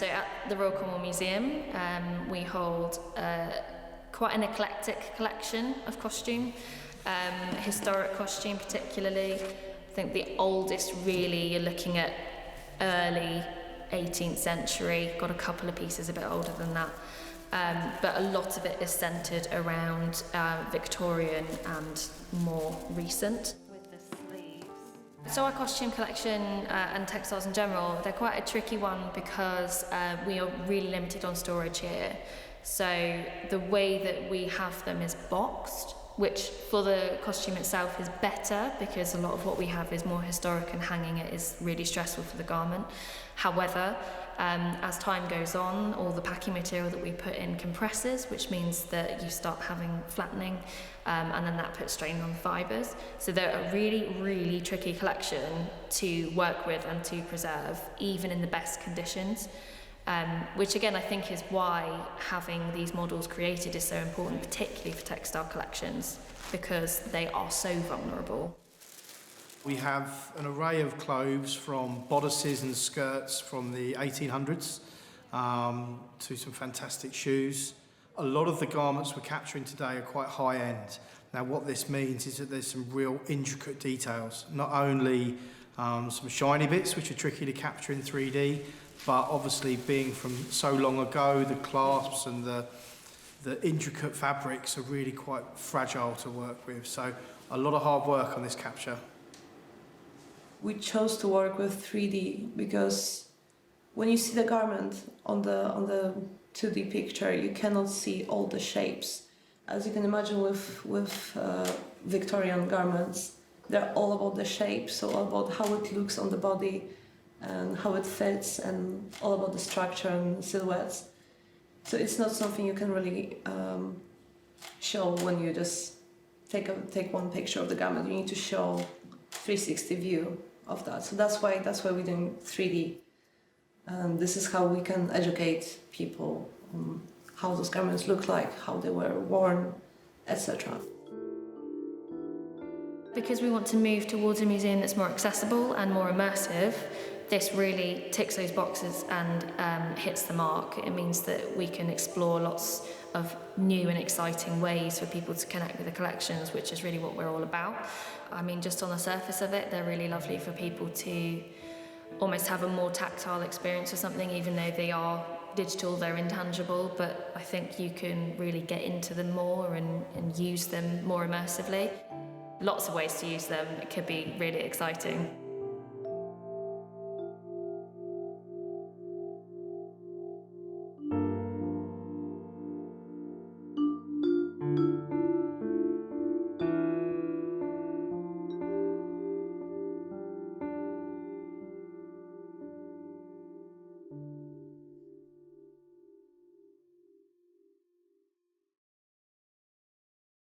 So at the Royal Cornwall Museum, we hold quite an eclectic collection of costume, historic costume particularly. I think the oldest really, you're looking at early 18th century, got a couple of pieces a bit older than that. But a lot of it is centred around Victorian and more recent. With the sleeves. So our costume collection and textiles in general, they're quite a tricky one because we are really limited on storage here. So the way that we have them is boxed, which for the costume itself is better because a lot of what we have is more historic and hanging it is really stressful for the garment. However, as time goes on, all the packing material that we put in compresses, which means that you start having flattening, and then that puts strain on the fibres. So they're a really, really tricky collection to work with and to preserve, even in the best conditions. Which again I think is why having these models created is so important, particularly for textile collections, because they are so vulnerable. We have an array of clothes from bodices and skirts from the 1800s to some fantastic shoes. A lot of the garments we're capturing today are quite high end. Now what this means is that there's some real intricate details, not only some shiny bits which are tricky to capture in 3D, but obviously being from so long ago, the clasps and the intricate fabrics are really quite fragile to work with. So a lot of hard work on this capture. We chose to work with 3D because when you see the garment on the 2D picture, you cannot see all the shapes. As you can imagine with Victorian garments, they're all about the shape, so all about how it looks on the body and how it fits, and all about the structure and silhouettes. So it's not something you can really show when you just take one picture of the garment. You need to show 360 view of that. So that's why we're doing 3D. And this is how we can educate people on how those garments look like, how they were worn, etc. Because we want to move towards a museum that's more accessible and more immersive, this really ticks those boxes and hits the mark. It means that we can explore lots of new and exciting ways for people to connect with the collections, which is really what we're all about. I mean, just on the surface of it, they're really lovely for people to almost have a more tactile experience or something, even though they are digital, they're intangible, but I think you can really get into them more and use them more immersively. Lots of ways to use them. It could be really exciting.